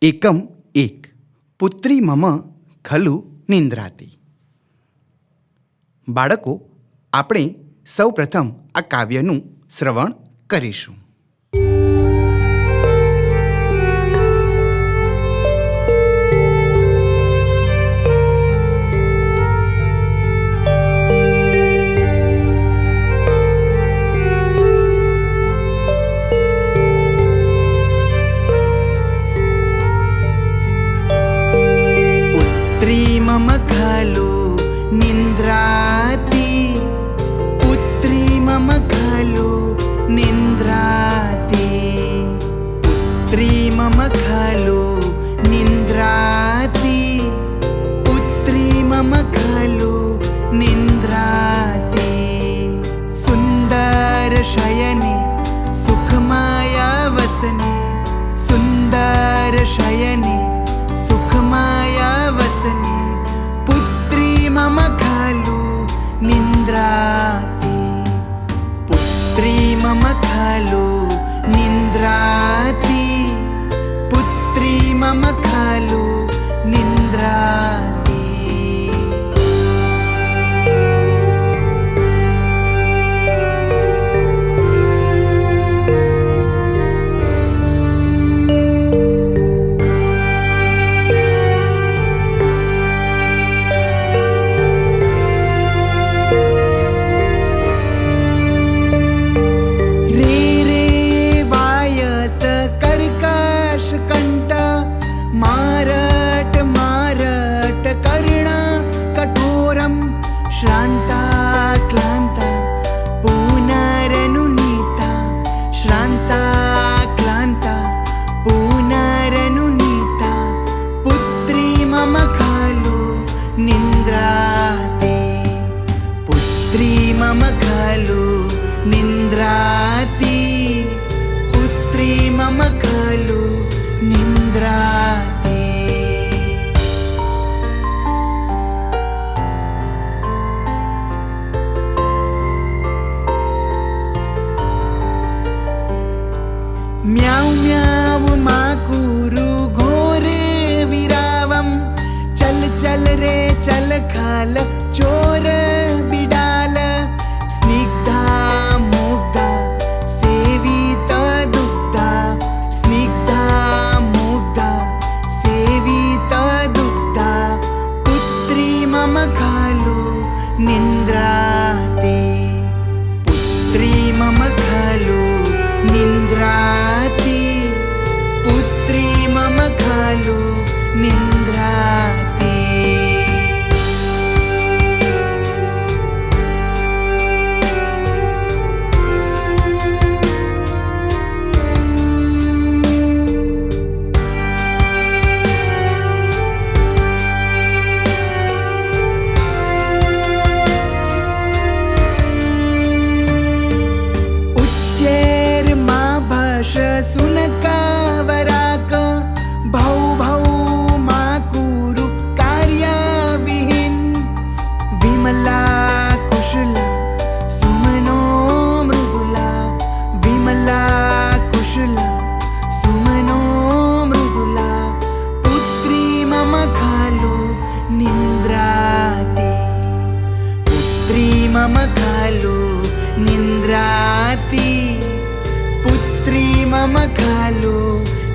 એકમ એક પુત્રી મમ ખલુ નિંદ્રાતી. બાળકો, આપણે સૌપ્રથમ આ કાવ્યનું શ્રવણ કરીશું. પુત્રી મમ ખલુ નિંદ્રાતી, પુત્રી મમ ખલુ નિંદ્રાતી, પુત્રી મમ ખલુ નિંદ્રાતી, પુત્રી મમ ખલુ નિંદ્રાતી. સુંદર શયને સુખમાયા વસને, સુંદર શયને સુખમાયા વસને, પુત્રી મમ ખલુ નિંદ્રાતી, પુત્રી મમ ખલુ નિંદ્રાતી, પુત્રી મમ ખલુ નિંદ્રાતી. मारट मारट कर्ण कठोरम श्रांता क्लांता पुनरनुनीता, श्रांता क्लांता पुनरनुनीता, पुत्री मम खलु निंद्राती, पुत्री मम खलु निंद्राती, पुत्री मम खलु निंद्राती. म्याऊ म्याऊ माकुरु घोरे विरावम, चल चल रे चल खाल चोर बिडाल, स्निग्धा मुग्धा सेविता दुग्धा, स्निग्धा मुग्धा सेविता दुग्धा, पुत्री मम खलु निंद्राती, पुत्री मम खलु निंद्राती, पुत्री मम खलु निंद्राती. सुनकावराक भौ भौ माकुरु कार्य विहीन, विमला कुशला सुमनो मृदुला, विमला कुशला सुमनो मृदुला, पुत्री मम खलु निंद्राती, पुत्री मम खलु निंद्राती, पुत्री मम खलु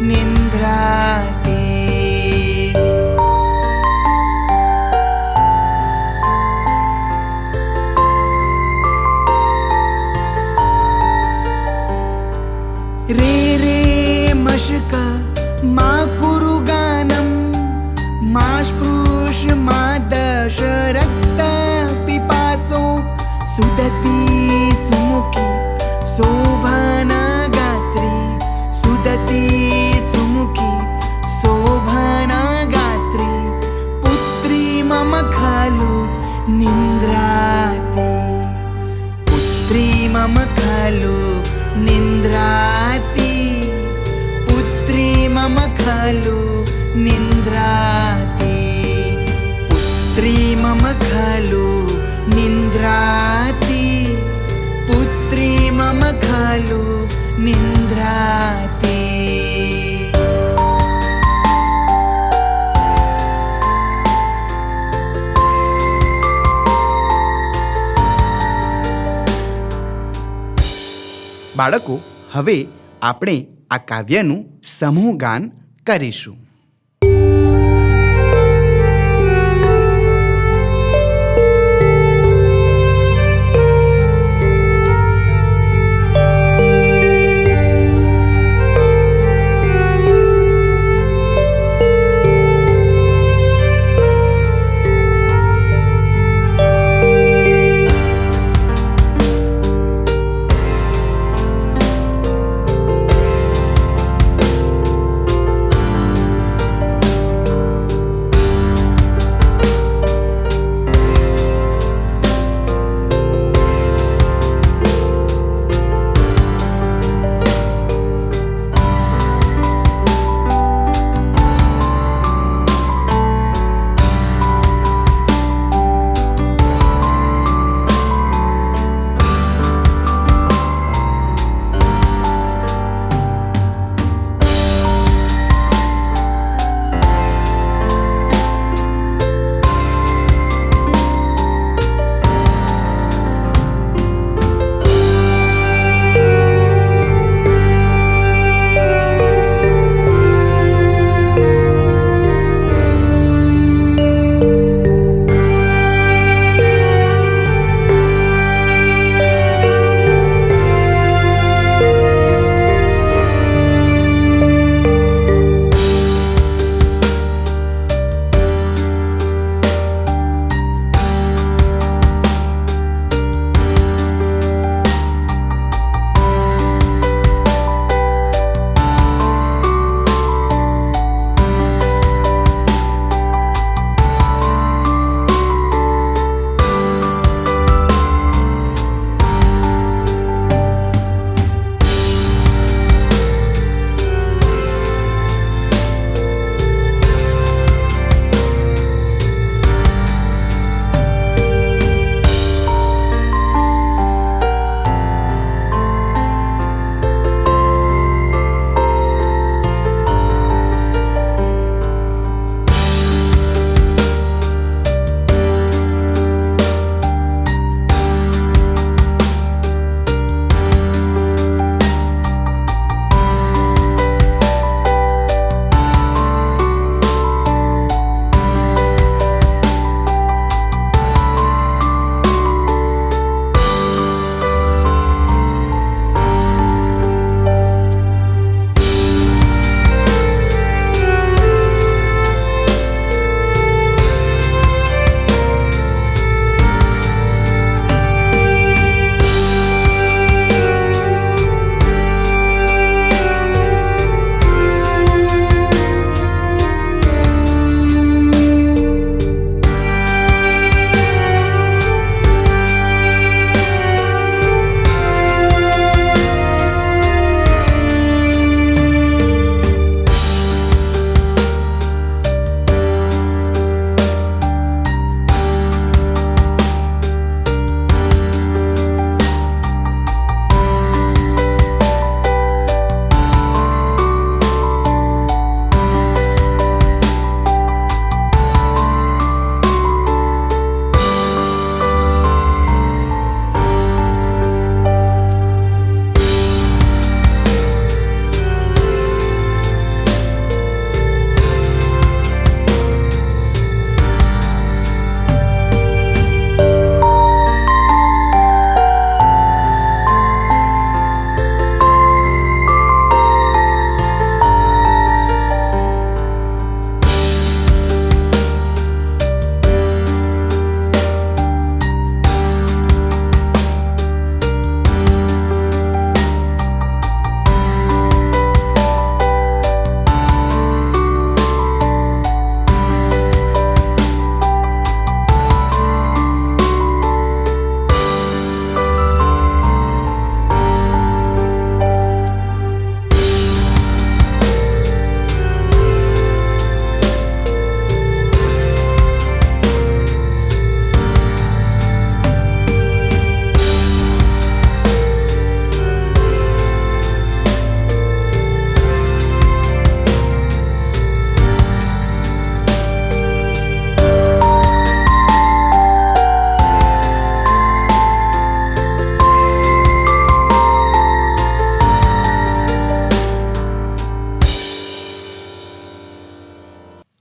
निंद्राती. रे रे मशक मा कुरु गानम, मा स्पृश मा दश रक्त पिपासो, सुदती सुमुखी शोभना गात्री, सुदती सुमुखी शोभना गात्री, पुत्री मम खलु निंद्राती, पुत्री मम खलु निंद्राती, पुत्री मम खलु निंद्राती, पुत्री मम खलु निंद्राती, पुत्री मम खलु निंद्राती. બાળકો, હવે આપણે આ કાવ્યનું સમૂહ ગાન કરીશું.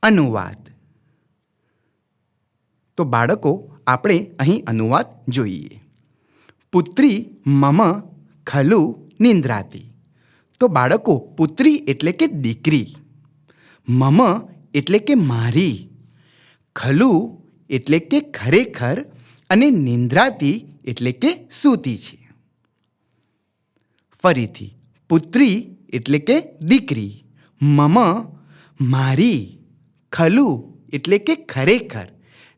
અનુવાદ. તો બાળકો, આપણે અહીં અનુવાદ જોઈએ. પુત્રી મમ ખલુ નિંદ્રાતી. તો બાળકો, પુત્રી એટલે કે દીકરી, મમ એટલે કે મારી, ખલુ એટલે કે ખરેખર, અને નિંદ્રાતી એટલે કે સૂતી છે. ફરીથી, પુત્રી એટલે કે દીકરી, મમ મારી, ખલુ એટલે કે ખરેખર,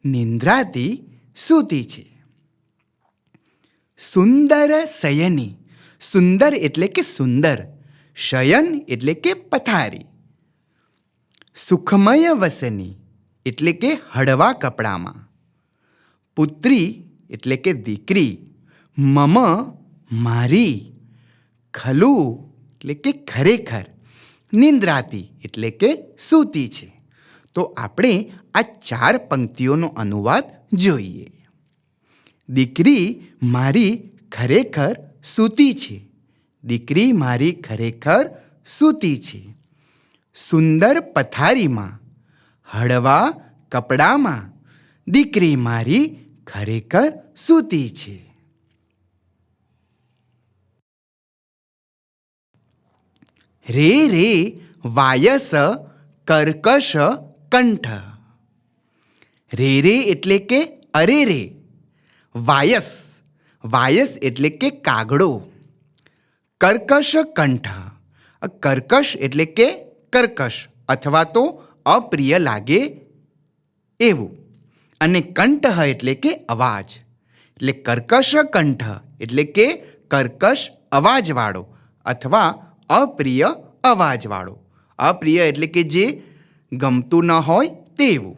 નિંદ્રાતી સૂતી છે. સુંદર શયની. સુંદર એટલે કે સુંદર, શયન એટલે કે પથારી. સુખમય વસની એટલે કે હળવા કપડામાં. પુત્રી એટલે કે દીકરી, મમ મારી, ખલુ એટલે કે ખરેખર, નિંદ્રાતી એટલે કે સૂતી છે. તો આપણે આ 4 પંક્તિઓનો અનુવાદ જોઈએ. દીકરી મારી ખરેખર સૂતી છે. દીકરી મારી ખરેખર સૂતી છે. સુંદર પથારીમાં, હળવા કપડામાં, દીકરી મારી ખરેખર સૂતી છે. રે રે વાયસ કર્કશ કંઠ. રે રે એટલે કે અરે રે. વાયસ. વાયસ એટલે કે કાગડો. કર્કશ કંઠ. કર્કશ એટલે કે કર્કશ અથવા તો અપ્રિય લાગે એવું. અને કંઠ એટલે કે અવાજ. એટલે કર્કશ કંઠ એટલે કે કર્કશ અવાજવાળો અથવા અપ્રિય અવાજવાળો. અપ્રિય એટલે કે જે ગમતું ન હોય તેવું.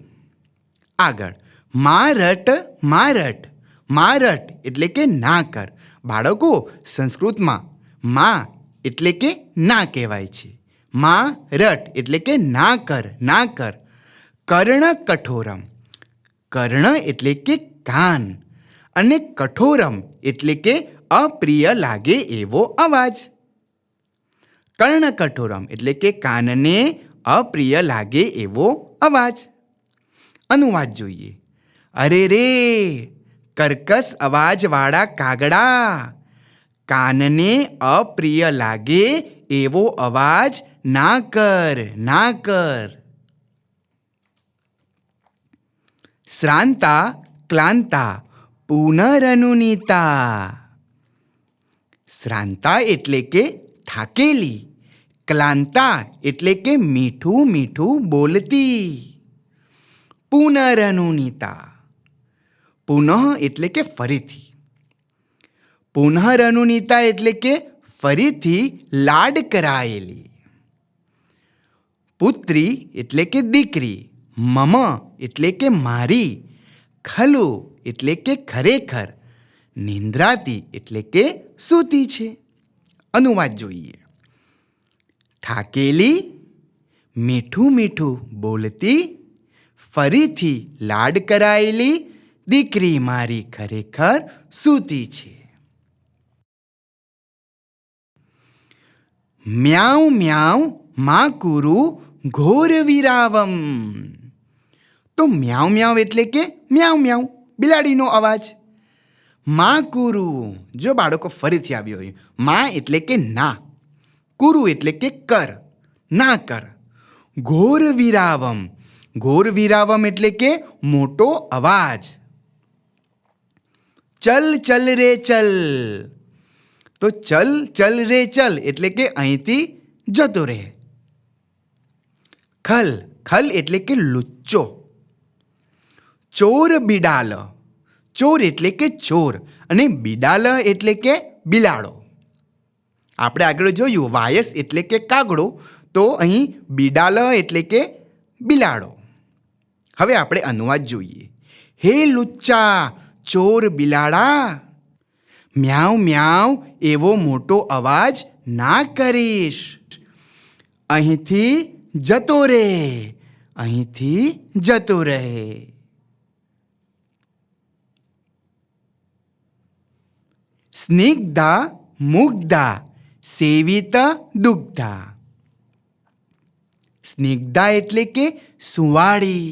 આગળ, મારટ મારટ. મારટ એટલે કે ના કર. બાળકો, સંસ્કૃતમાં માં એટલે કે ના કહેવાય છે. મારટ એટલે કે ના કર, ના કર. કર્ણ કઠોરમ. કર્ણ એટલે કે કાન, અને કઠોરમ એટલે કે અપ્રિય લાગે એવો અવાજ. કર્ણ કઠોરમ એટલે કે કાનને અપ્રિય લાગે એવો અવાજ. અનુવાદ જોઈએ. અરે રે કર્કશ અવાજવાળા કાગડા, કાનને અપ્રિય લાગે એવો અવાજ ના કર, ના કર. શ્રાંતા ક્લાંતા પુનરનુનીતા. શ્રાંતા એટલે કે થાકેલી, ક્લાંતા એટલે કે મીઠું મીઠું બોલતી. પુનરનુનીતા. પુનઃ એટલે કે ફરીથી. પુનરનુનીતા એટલે કે ફરીથી લાડ કરાયેલી. પુત્રી એટલે કે દીકરી, મમ એટલે કે મારી, ખલુ એટલે કે ખરેખર, નિંદ્રાતી એટલે કે સૂતી છે. અનુવાદ જોઈએ. થાકેલી, મીઠું મીઠું બોલતી, ફરીથી લાડ કરાયેલી દીકરી મારી ખરેખર સૂતી છે. મ્યાઉ મ્યાઉ માકુરુ ઘોર વિરાવમ. તો મ્યાઉ મ્યાઉ એટલે કે મ્યાઉ મ્યાઉ, બિલાડીનો અવાજ. માકુરુ. જો બાળકો, ફરીથી આવ્યો હોય. મા એટલે કે ના, કુરુ એટલે કે કર, ના કર. ઘોર વિરાવમ. ઘોર વિરાવમ એટલે કે મોટો અવાજ. ચલ ચલ રે ચલ. તો ચલ ચલ રે ચલ એટલે કે અહીંથી જતો રહે. ખલ. ખલ એટલે કે લુચ્ચો. ચોર બિડાલ. ચોર એટલે કે ચોર, અને બિડાલ એટલે કે બિલાડો. આપણે આગળ જોયું વાયસ એટલે કે કાગડો, તો અહીં બિડાલ એટલે કે બિલાડો. હવે આપણે અનુવાદ જોઈએ. હે લુચ્ચા ચોર બિલાડા, મ્યાઉ મ્યાઉ એવો મોટો અવાજ ના કરીશ. અહીંથી જતો રહે, અહીંથી જતો રહે. સ્નિગ્ધા મુગ્ધા સેવિત દુગ્ધા. સ્નિગ્ધા એટલે કે સુંવાળી,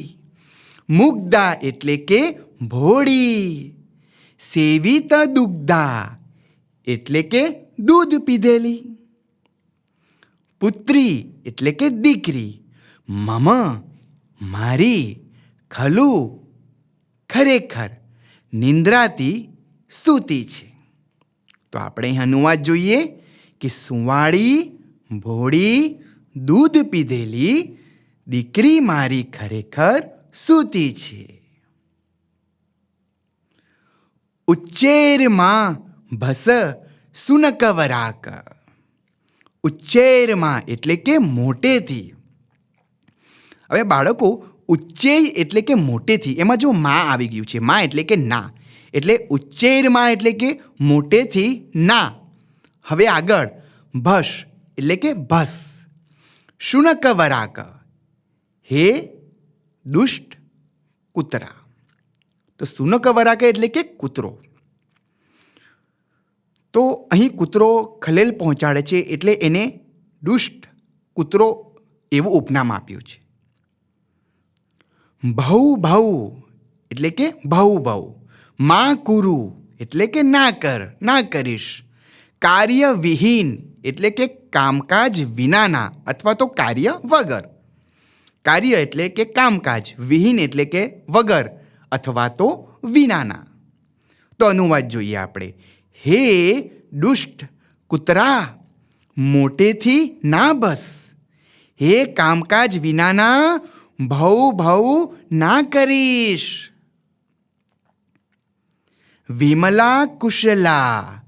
મુગ્ધા એટલે કે ભોળી, સેવિત દુગ્ધા એટલે કે દૂધ પીધેલી, પુત્રી એટલે કે દીકરી, મમ મારી, ખલુ ખરેખર, નિંદ્રાતી સૂતી છે. તો આપણે અહીં અનુવાદ જોઈએ કે સુંવાળી, ભોળી, દૂધ પીધેલી દીકરી મારી ખરેખર સૂતી છે. ઉચ્ચેરમાં ભસ સુનકવરાક. ઉચ્ચેરમાં એટલે કે મોટેથી. હવે બાળકો, ઉચ્ચેય એટલે કે મોટેથી, એમાં જો માં આવી ગયું છે, માં એટલે કે ના, એટલે ઉચ્ચેરમાં એટલે કે મોટેથી ના. હવે આગળ ભસ એટલે કે ભસ, શુનકવરાક હે દુષ્ટ કૂતરા. તો શુનકવરાક એટલે કે કૂતરો. તો અહીં કૂતરો ખલેલ પહોંચાડે છે એટલે એને દુષ્ટ કૂતરો એવું ઉપનામ આપ્યું છે. ભૌ ભૌ એટલે કે ભૌ ભૌ, મા કુરુ એટલે કે ના કર, ના કરીશ, કાર્ય વિહીન એટલે કે કામકાજ વિનાના અથવા તો કાર્ય વગર. કાર્ય એટલે કે કામકાજ, વિહીન એટલે કે વગર અથવા તો વિનાના. તો અનુવાદ જોઈએ આપણે. હે દુષ્ટ કૂતરા, મોટેથી ના બસ, હે કામકાજ વિનાના ભૌ ભૌ ના કરીશ. વિમલા કુશલા,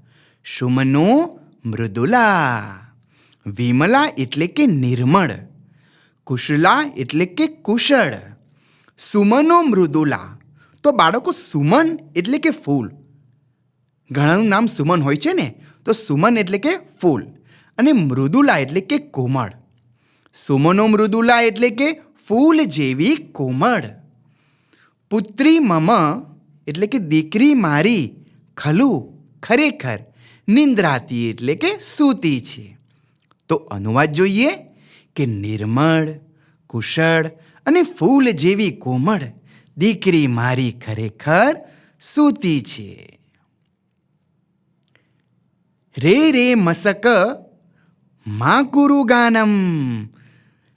સુમનો મૃદુલા. વિમલા એટલે કે નિર્મળ, કુશલા એટલે કે કુશળ, સુમનો મૃદુલા. તો બાળકો, સુમન એટલે કે ફૂલ. ઘણાનું નામ સુમન હોય છે ને, તો સુમન એટલે કે ફૂલ, અને મૃદુલા એટલે કે કોમળ. સુમનો મૃદુલા એટલે કે ફૂલ જેવી કોમળ. પુત્રી મમ એટલે કે દીકરી મારી, ખલુ ખરેખર, નિંદ્રાતી એટલે કે સૂતી છે. તો અનુવાદ જોઈએ કે નિર્મળ, કુશળ અને ફૂલ જેવી કોમળ દીકરી મારી ખરેખર સૂતી છે. રે રે મસક મા કુરુ ગાનમ.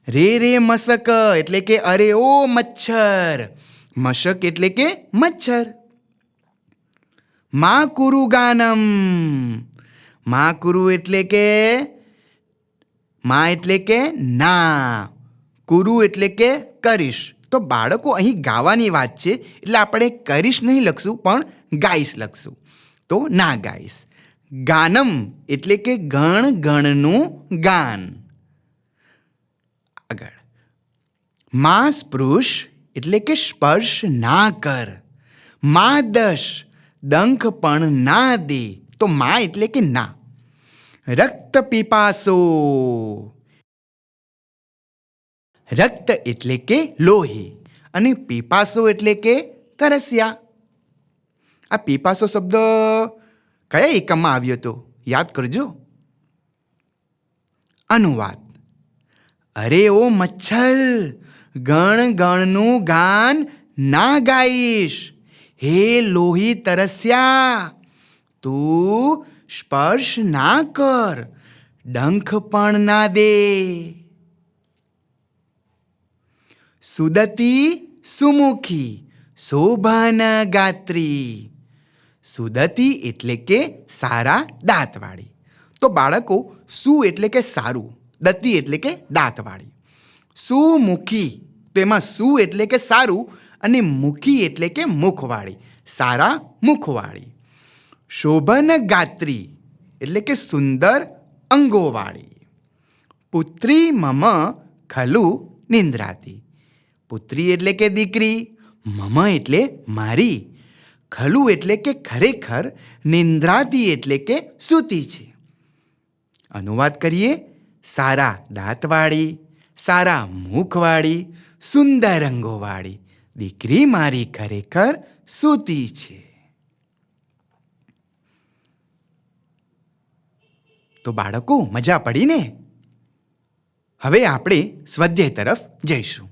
રે રે મસક એટલે કે અરે ઓ મચ્છર. મશક એટલે કે મચ્છર. મા કુરુ ગાનમ. મા કુરુ એટલે કે મા એટલે કે ના, કુરુ એટલે કે કરીશ. તો બાળકો, અહીં ગાવાની વાત છે એટલે આપણે કરીશ નહીં લખશું, પણ ગાઈશ લખશું. તો ના ગાઈશ. ગાનમ એટલે કે ગણ ગણનું ગાન. આગળ મા સ્પૃશ એટલે કે સ્પર્શ ના કર. મા દશ, ડંખ પણ ના દે. તો મા એટલે કે ના. રક્ત પીપાસો. રક્ત એટલે કે લોહી અને પીપાસો એટલે કે તરસ્યા. આ પીપાસો શબ્દ કયા એકમમાં આવ્યો હતો યાદ કરજો. અનુવાદ. અરે ઓ મચ્છર, ગણ ગણનું ગાન ના ગાઈશ. હે લોહી તરસ્યા, તું સ્પર્શ ના કર, ડંખ પણ ના દે. સુદતી સુમુખી, શોભન ગાત્રી. સુદતી એટલે કે સારા દાંતવાળી. તો બાળકો, સુ એટલે કે સારું, દતી એટલે કે દાંતવાળી. સુમુખી, તો એમાં સુ એટલે કે સારું અને મુખી એટલે કે મુખવાળી, સારા મુખવાળી. શોભન ગાત્રી એટલે કે સુંદર અંગોવાળી. પુત્રી મમ ખલુ નિંદ્રાતી. પુત્રી એટલે કે દીકરી, મમ એટલે મારી, ખલુ એટલે કે ખરેખર, નિંદ્રાતી એટલે કે સૂતી છે. અનુવાદ કરીએ. સારા દાંતવાળી, સારા મુખવાળી, સુંદર અંગોવાળી દીકરી મારી ખરેખર સૂતી છે. તો બાળકો, મજા પડી ને? હવે આપણે સ્વાધ્યાય તરફ જઈશું.